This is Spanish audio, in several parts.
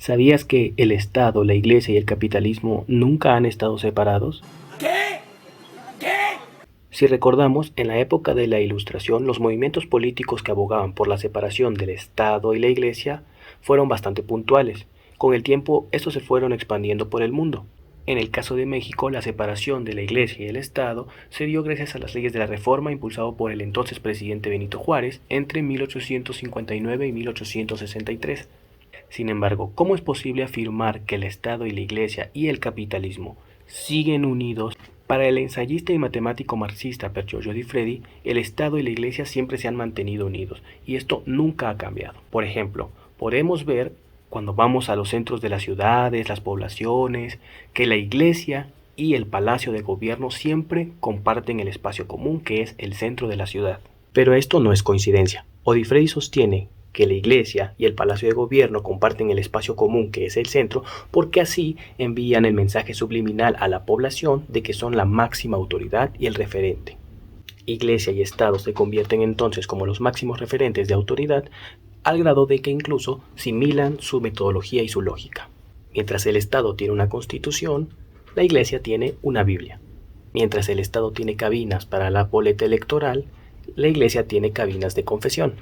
¿Sabías que el Estado, la Iglesia y el capitalismo nunca han estado separados? ¿Qué? ¿Qué? Si recordamos, en la época de la Ilustración, los movimientos políticos que abogaban por la separación del Estado y la Iglesia fueron bastante puntuales. Con el tiempo, estos se fueron expandiendo por el mundo. En el caso de México, la separación de la Iglesia y el Estado se dio gracias a las leyes de la Reforma impulsado por el entonces presidente Benito Juárez entre 1859 y 1863. Sin embargo, ¿cómo es posible afirmar que el Estado y la Iglesia y el capitalismo siguen unidos? Para el ensayista y matemático marxista Giorgio Di Freddi, el Estado y la Iglesia siempre se han mantenido unidos, y esto nunca ha cambiado. Por ejemplo, podemos ver cuando vamos a los centros de las ciudades, las poblaciones, que la Iglesia y el Palacio de Gobierno siempre comparten el espacio común que es el centro de la ciudad. Pero esto no es coincidencia. Di Freddi sostiene que la Iglesia y el Palacio de Gobierno comparten el espacio común que es el centro, porque así envían el mensaje subliminal a la población de que son la máxima autoridad y el referente. Iglesia y Estado se convierten entonces como los máximos referentes de autoridad, al grado de que incluso similan su metodología y su lógica. Mientras el Estado tiene una constitución, la Iglesia tiene una Biblia. Mientras el Estado tiene cabinas para la boleta electoral, la Iglesia tiene cabinas de confesión.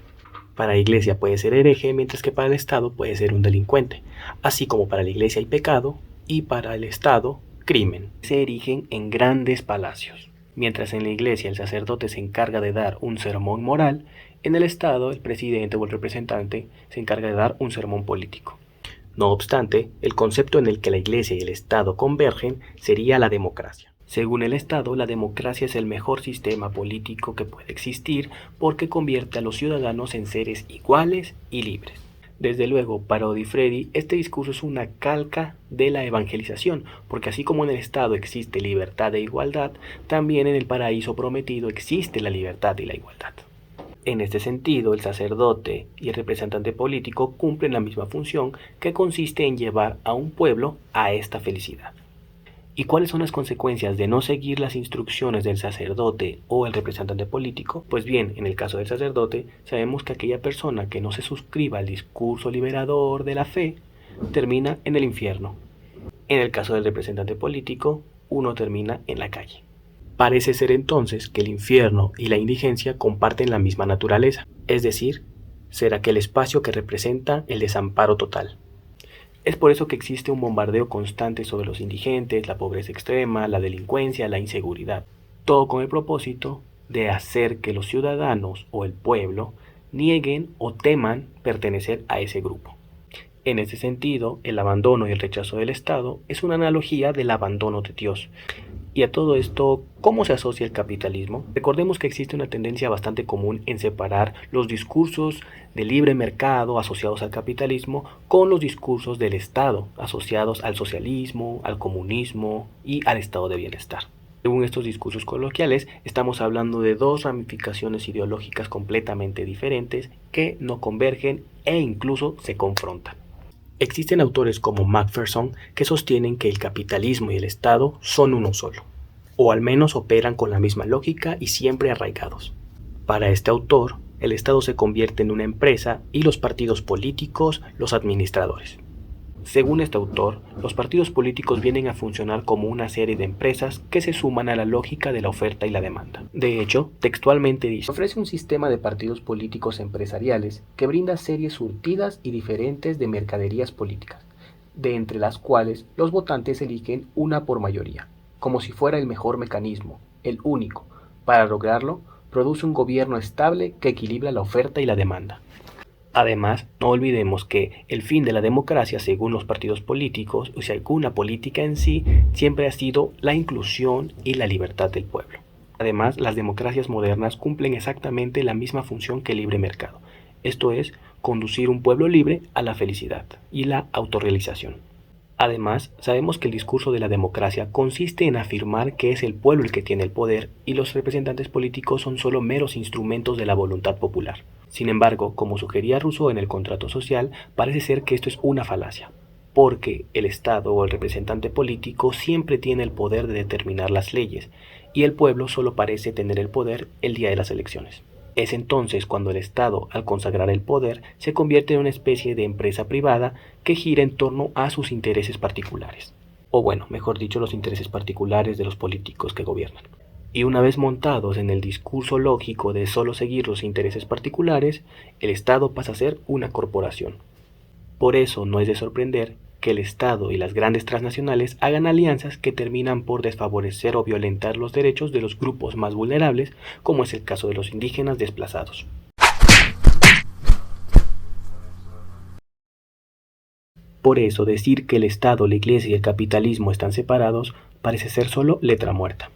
Para la Iglesia puede ser hereje, mientras que para el Estado puede ser un delincuente. Así como para la Iglesia hay pecado y para el Estado crimen. Se erigen en grandes palacios. Mientras en la Iglesia el sacerdote se encarga de dar un sermón moral, en el Estado el presidente o el representante se encarga de dar un sermón político. No obstante, el concepto en el que la Iglesia y el Estado convergen sería la democracia. Según el Estado, la democracia es el mejor sistema político que puede existir porque convierte a los ciudadanos en seres iguales y libres. Desde luego, para Di Freddi, este discurso es una calca de la evangelización, porque así como en el Estado existe libertad e igualdad, también en el paraíso prometido existe la libertad y la igualdad. En este sentido, el sacerdote y el representante político cumplen la misma función, que consiste en llevar a un pueblo a esta felicidad. ¿Y cuáles son las consecuencias de no seguir las instrucciones del sacerdote o el representante político? Pues bien, en el caso del sacerdote, sabemos que aquella persona que no se suscriba al discurso liberador de la fe, termina en el infierno. En el caso del representante político, uno termina en la calle. Parece ser entonces que el infierno y la indigencia comparten la misma naturaleza, es decir, ser aquel espacio que representa el desamparo total. Es por eso que existe un bombardeo constante sobre los indigentes, la pobreza extrema, la delincuencia, la inseguridad. Todo con el propósito de hacer que los ciudadanos o el pueblo nieguen o teman pertenecer a ese grupo. En ese sentido, el abandono y el rechazo del Estado es una analogía del abandono de Dios. Y a todo esto, ¿cómo se asocia el capitalismo? Recordemos que existe una tendencia bastante común en separar los discursos de libre mercado asociados al capitalismo con los discursos del Estado asociados al socialismo, al comunismo y al estado de bienestar. Según estos discursos coloquiales, estamos hablando de dos ramificaciones ideológicas completamente diferentes que no convergen e incluso se confrontan. Existen autores como Macpherson que sostienen que el capitalismo y el Estado son uno solo, o al menos operan con la misma lógica y siempre arraigados. Para este autor, el Estado se convierte en una empresa y los partidos políticos los administradores. Según este autor, los partidos políticos vienen a funcionar como una serie de empresas que se suman a la lógica de la oferta y la demanda. De hecho, textualmente dice: ofrece un sistema de partidos políticos empresariales que brinda series surtidas y diferentes de mercaderías políticas, de entre las cuales los votantes eligen una por mayoría, como si fuera el mejor mecanismo, el único. Para lograrlo, produce un gobierno estable que equilibra la oferta y la demanda. Además, no olvidemos que el fin de la democracia, según los partidos políticos, o según la política en sí, siempre ha sido la inclusión y la libertad del pueblo. Además, las democracias modernas cumplen exactamente la misma función que el libre mercado, esto es, conducir un pueblo libre a la felicidad y la autorrealización. Además, sabemos que el discurso de la democracia consiste en afirmar que es el pueblo el que tiene el poder y los representantes políticos son solo meros instrumentos de la voluntad popular. Sin embargo, como sugería Rousseau en el contrato social, parece ser que esto es una falacia, porque el Estado o el representante político siempre tiene el poder de determinar las leyes, y el pueblo solo parece tener el poder el día de las elecciones. Es entonces cuando el Estado, al consagrar el poder, se convierte en una especie de empresa privada que gira en torno a sus intereses particulares. O bueno, mejor dicho, los intereses particulares de los políticos que gobiernan. Y una vez montados en el discurso lógico de solo seguir los intereses particulares, el Estado pasa a ser una corporación. Por eso no es de sorprender que el Estado y las grandes transnacionales hagan alianzas que terminan por desfavorecer o violentar los derechos de los grupos más vulnerables, como es el caso de los indígenas desplazados. Por eso decir que el Estado, la Iglesia y el capitalismo están separados parece ser solo letra muerta.